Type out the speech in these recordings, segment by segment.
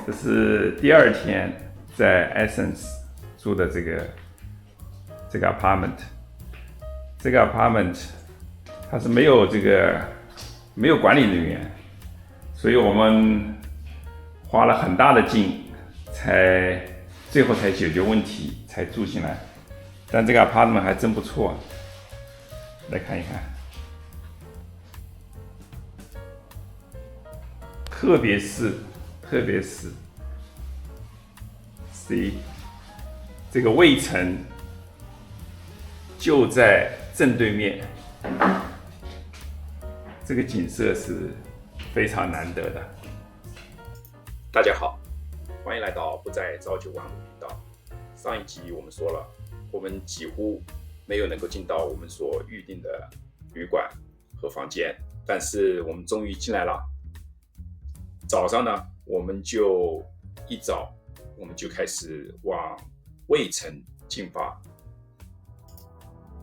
这是第二天在 Essence 住的这个 apartment。这个 apartment 它是没有管理人员，所以我们花了很大的劲，最后才解决问题，才住进来。但这个 apartment 还真不错，来看一看。特别是 C 这个卫城就在正对面，这个景色是非常难得的。大家好，欢迎来到不再朝九晚五频道。上一集我们说了，我们几乎没有能够进到我们所预定的旅馆和房间，但是我们终于进来了。早上呢，我们就开始往卫城进发。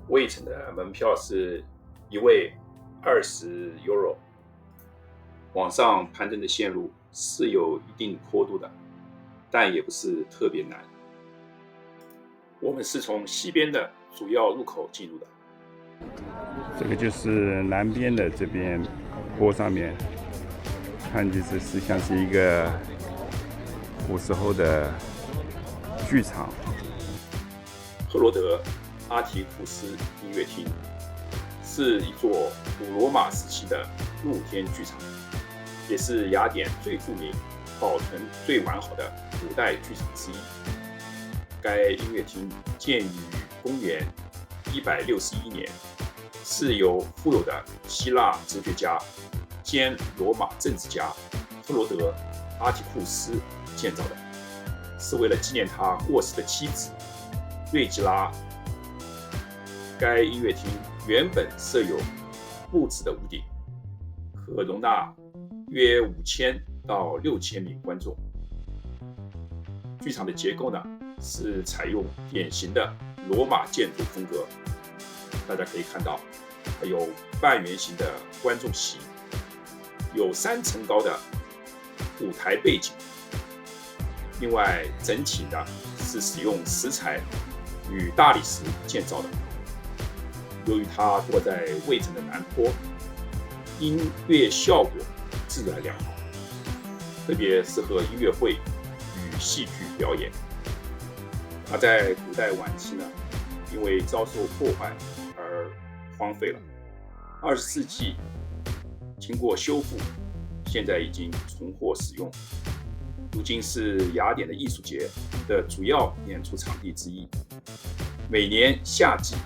卫城的门票是一位20 euro， 往上攀登的线路是有一定坡度的，但也不是特别难。我们是从西边的主要入口进入的。这个就是南边的这边坡上面，看起来是像是一个古时候的剧场。赫罗德阿提库斯音乐厅是一座古罗马时期的露天剧场，也是雅典最著名、保存最完好的古代剧场之一。该音乐厅建于公元161年，是由富有的希腊哲学家兼罗马政治家赫罗德阿提库斯建造的，是为了纪念他过世的妻子瑞吉拉。该音乐厅原本设有木质的屋顶，可容纳约5000到6000名观众。剧场的结构呢，是采用典型的罗马建筑风格，大家可以看到，还有半圆形的观众席，有3层高的舞台背景。另外，整体呢是使用石材与大理石建造的。由于它坐在卫城的南坡，音乐效果自然良好，特别适合音乐会与戏剧表演。它在古代晚期呢，因为遭受破坏而荒废了。20世纪经过修复，现在已经重获使用。如今是雅典的艺术节的主要演出场地之一。每年夏季，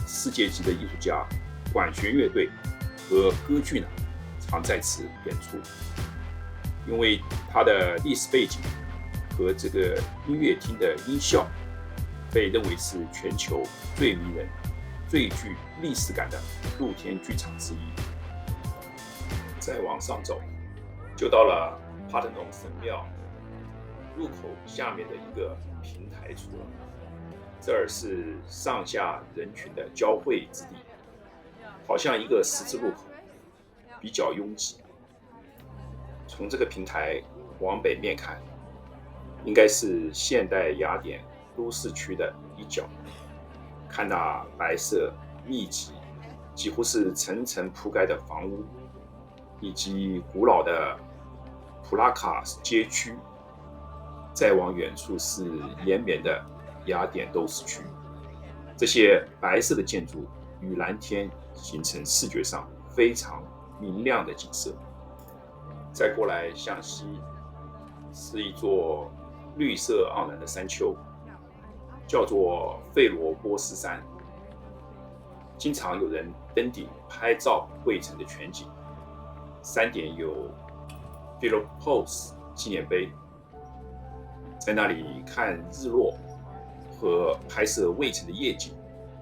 世界级的艺术家、管弦乐队和歌剧呢，常在此演出。因为它的历史背景和这个音乐厅的音效，被认为是全球最迷人、最具历史感的露天剧场之一。再往上走，就到了帕特农神庙入口下面的一个平台处了。这儿是上下人群的交汇之地，好像一个十字路口，比较拥挤。从这个平台往北面看，应该是现代雅典都市区的一角。看那白色密集、几乎是层层铺盖的房屋，以及古老的普拉卡街区。再往远处是延绵的雅典都市区，这些白色的建筑与蓝天形成视觉上非常明亮的景色。再过来向西，是一座绿色盎然的山丘，叫做费罗波斯山。经常有人登顶拍照卫城的全景。山顶有 Philoppos 纪念碑，在那里看日落和拍摄卫城的夜景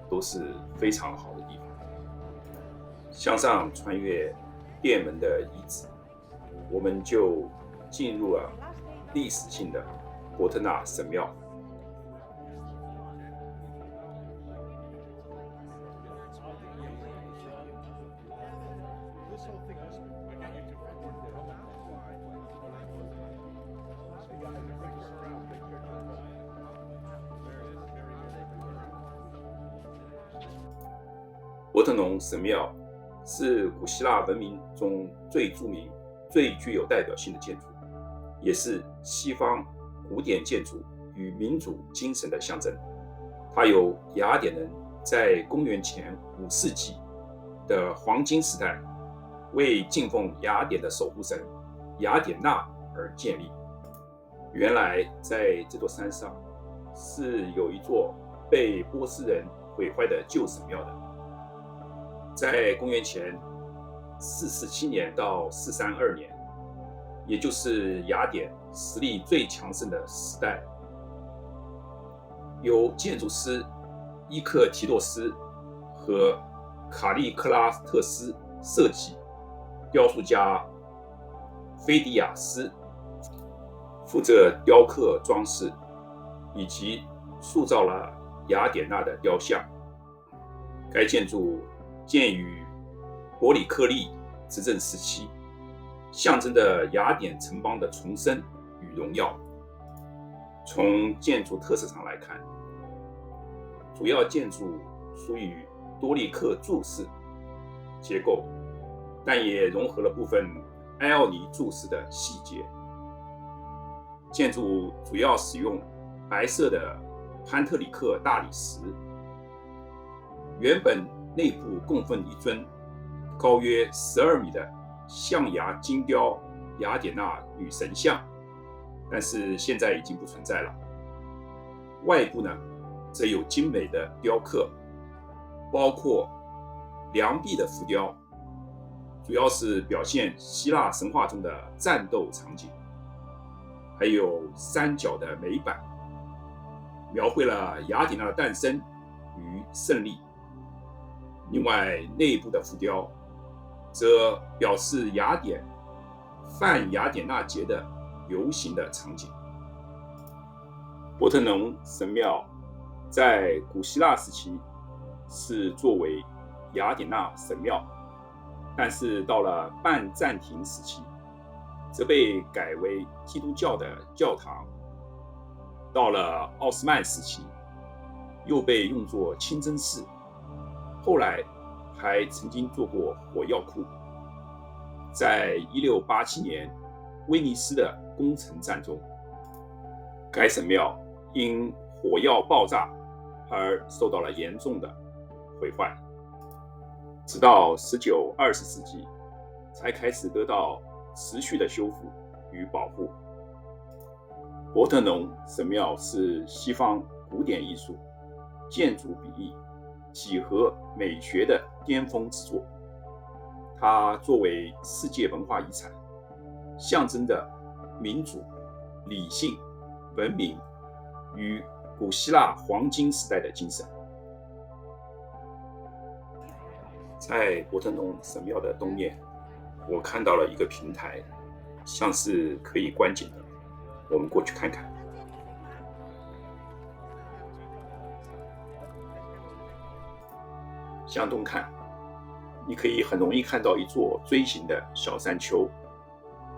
都是非常好的地方。向上穿越殿门的遗址，我们就进入了历史性的伯特纳神庙。伯特农神庙是古希腊文明中最著名、最具有代表性的建筑，也是西方古典建筑与民主精神的象征。它由雅典人在公元前5世纪的黄金时代为敬奉雅典的守护神雅典娜而建立。原来在这座山上是有一座被波斯人毁坏的旧神庙的。在公元前447年到432年，也就是雅典实力最强盛的时代，由建筑师伊克提洛斯和卡利克拉特斯设计，雕塑家菲迪亚斯负责雕刻装饰，以及塑造了雅典娜的雕像。该建筑建于伯里克利执政时期，象征着雅典城邦的重生与荣耀。从建筑特色上来看，主要建筑属于多利克柱式结构，但也融合了部分埃奥尼柱式的细节。建筑主要使用白色的潘特里克大理石，原本内部供奉一尊高约12米的象牙金雕雅典娜女神像，但是现在已经不存在了。外部呢，则有精美的雕刻，包括梁壁的浮雕，主要是表现希腊神话中的战斗场景，还有三角的美板，描绘了雅典娜的诞生与胜利。另外，内部的浮雕则表示雅典泛雅典娜节的游行的场景。伯特农神庙在古希腊时期是作为雅典娜神庙，但是到了半暂停时期，则被改为基督教的教堂。到了奥斯曼时期，又被用作清真寺。后来还曾经做过火药库。在1687年威尼斯的攻城战中，该神庙因火药爆炸而受到了严重的毁坏，直到19、20世纪才开始得到持续的修复与保护。伯特农神庙是西方古典艺术、建筑比例、几何美学的巅峰之作。它作为世界文化遗产，象征着民主、理性、文明与古希腊黄金时代的精神。在伯特农神庙的东面，我看到了一个平台，像是可以观景的，我们过去看看。向东看，你可以很容易看到一座锥形的小山丘，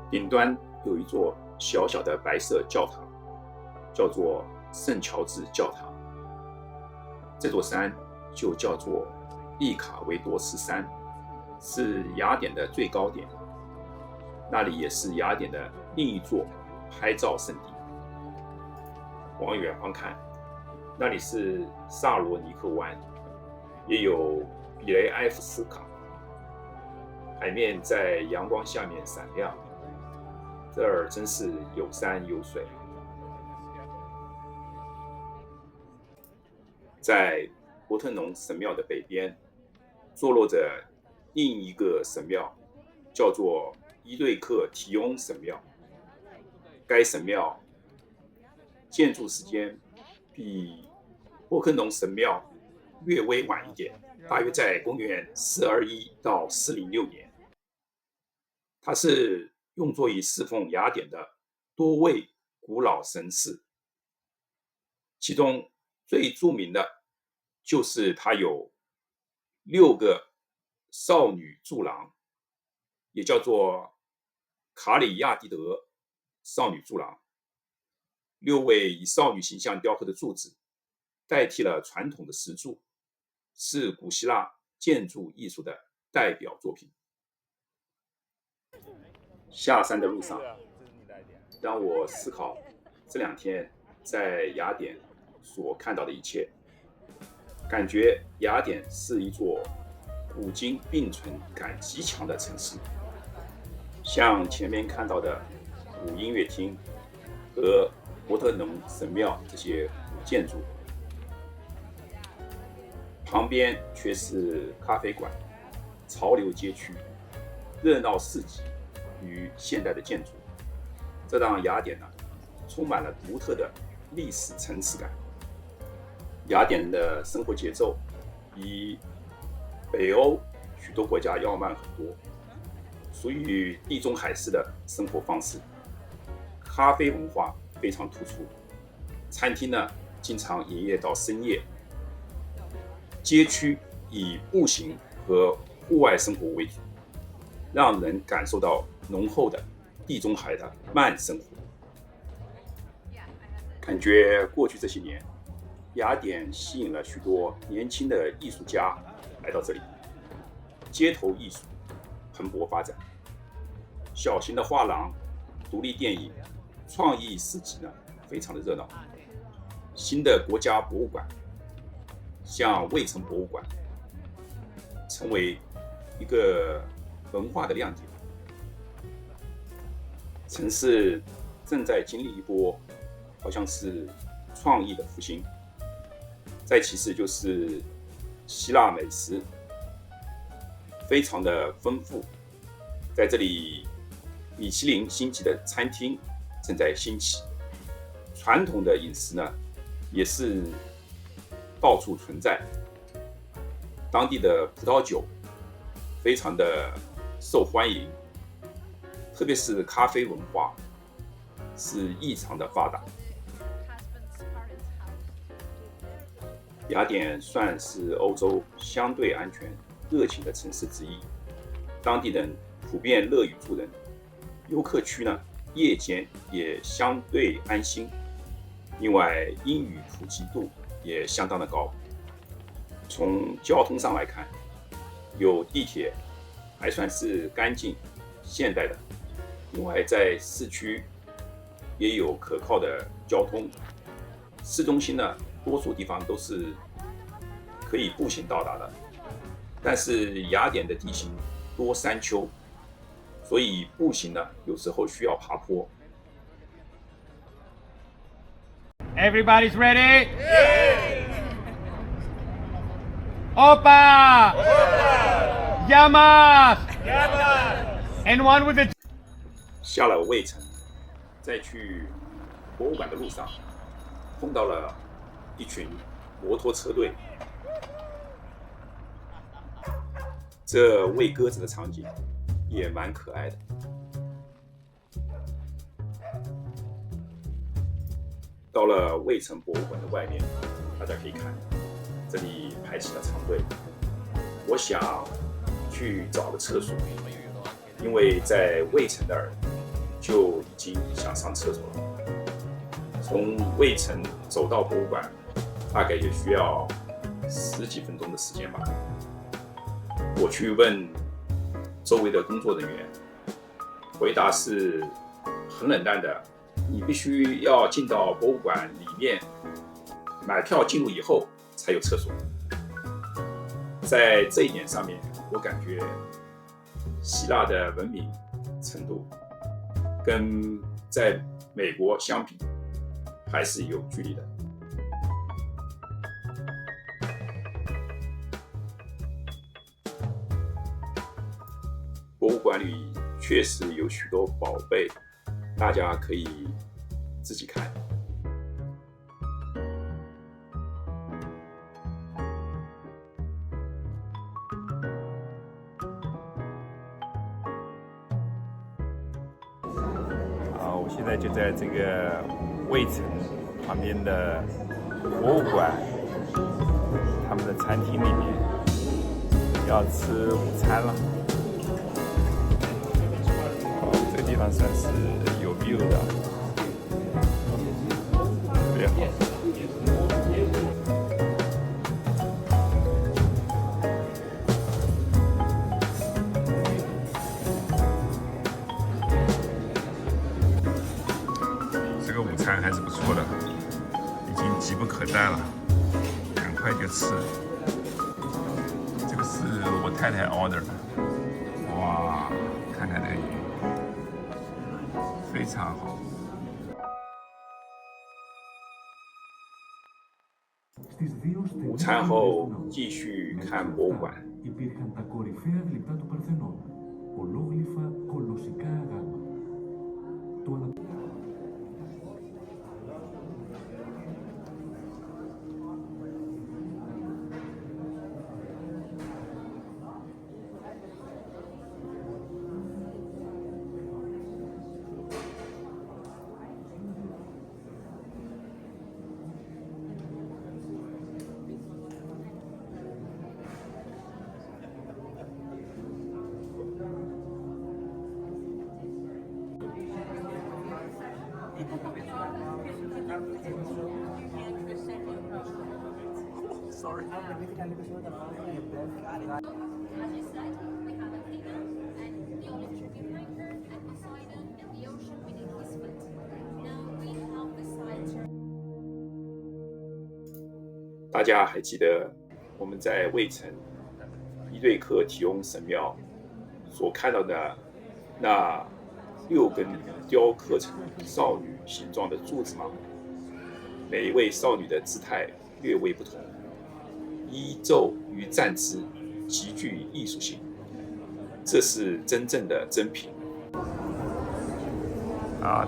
顶端有一座小小的白色教堂，叫做圣乔治教堂。这座山就叫做利卡维多斯山，是雅典的最高点，那里也是雅典的另一座拍照圣地。往远方看，那里是萨罗尼克湾，也有比雷埃夫斯卡，海面在阳光下面闪亮，这儿真是有山有水。在伯特农神庙的北边，坐落着另一个神庙，叫做伊瑞克提翁神庙。该神庙建筑时间比伯特农神庙略微晚一点，大约在公元421到406年。它是用作以侍奉雅典的多位古老神祇，其中最著名的就是它有6个少女柱廊，也叫做卡里亚蒂德少女柱廊。6位以少女形象雕刻的柱子代替了传统的石柱，是古希腊建筑艺术的代表作品。下山的路上，让我思考这2天在雅典所看到的一切，感觉雅典是一座古今并存感极强的城市。像前面看到的古音乐厅和伯特农神庙这些古建筑，旁边却是咖啡馆、潮流街区、热闹市集与现代的建筑，这让雅典充满了独特的历史层次感。雅典人的生活节奏比北欧许多国家要慢很多，属于地中海式的生活方式。咖啡文化非常突出，餐厅经常营业到深夜。街区以步行和户外生活为主，让人感受到浓厚的地中海的慢生活。感觉过去这些年，雅典吸引了许多年轻的艺术家来到这里，街头艺术蓬勃发展，小型的画廊、独立电影、创意市集非常的热闹。新的国家博物馆，像卫城博物馆，成为一个文化的亮点。城市正在经历一波好像是创意的复兴。再其次就是希腊美食非常的丰富，在这里米其林星级的餐厅正在兴起，传统的饮食也是到处存在。当地的葡萄酒非常的受欢迎，特别是咖啡文化是异常的发达。雅典算是欧洲相对安全、热情的城市之一，当地人普遍乐于助人，游客区夜间也相对安心。另外，英语普及度也相当的高。从交通上来看，有地铁，还算是干净、现代的。另外，在市区也有可靠的交通。市中心多数地方都是可以步行到达的，但是雅典的地形多山丘，所以步行有时候需要爬坡。Everybody's ready? Opa! Yamas! And one with the... 下了卫城，在去博物馆的路上，碰到了一群摩托车队。这喂鸽子的场景也蛮可爱的。到了卫城博物馆的外面，大家可以看，这里排起了长队。我想去找个厕所，因为在卫城那儿就已经想上厕所了。从卫城走到博物馆，大概也需要10几分钟的时间吧。我去问周围的工作人员，回答是很冷淡的，你必须要进到博物馆里面，买票进入以后才有厕所。在这一点上面，我感觉希腊的文明程度跟在美国相比还是有距离的。博物馆里确实有许多宝贝，大家可以自己看。好，我现在就在这个卫城旁边的博物馆，他们的餐厅里面要吃午餐了。这个地方算是有 view 的，特别好。个午餐还是不错的，已经急不可待了，赶快就吃。这个是我太太 order 的，哇，看看这个鱼，非常好。午餐后继续看博物馆。Υπήρχαν τα κορυφαία γλυπτά του Παρθενώνα, ολόγλυφα κολοσσικά αγάλματα. Το 大家还记得我们在卫城伊瑞克提翁神庙所看到的那6根雕刻成少女形状的柱子吗？每一位少女的姿态略微不同，衣袖与站姿极具艺术性，这是真正的珍品。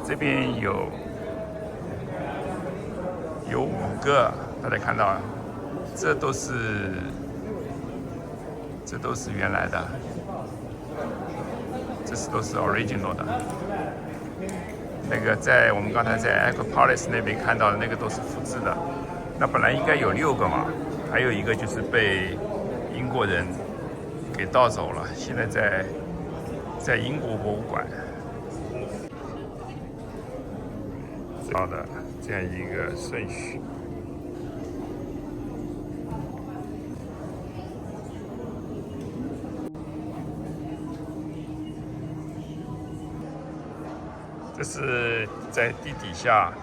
这边有5个，大家看到，这都是原来的，都是 original 的。那个我们刚才在 Acropolis 那边看到的那个都是复制的。那本来应该有6个嘛，还有一个就是被英国人给盗走了，现在在英国博物馆。好的，这样一个顺序。这是在地底下，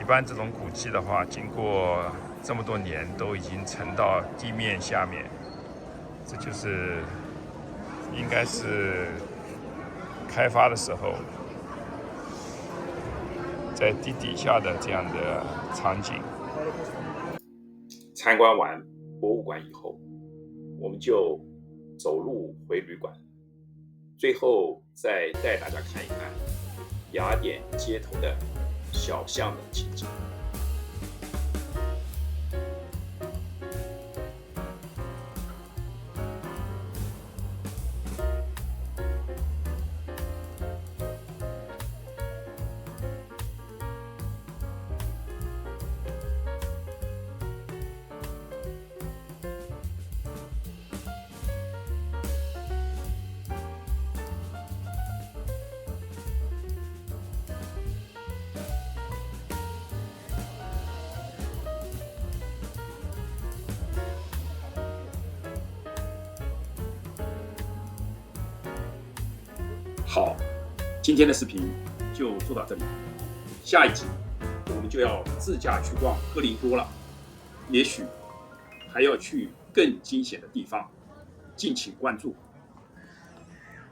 一般这种古迹的话，经过这么多年都已经沉到地面下面，这就是应该是开发的时候在地底下的这样的场景。参观完博物馆以后，我们就走路回旅馆，最后再带大家看一看雅典街头的小巷的情景。好，今天的视频就做到这里，下一集我们就要自驾去逛哥林多了，也许还要去更惊险的地方，敬请关注。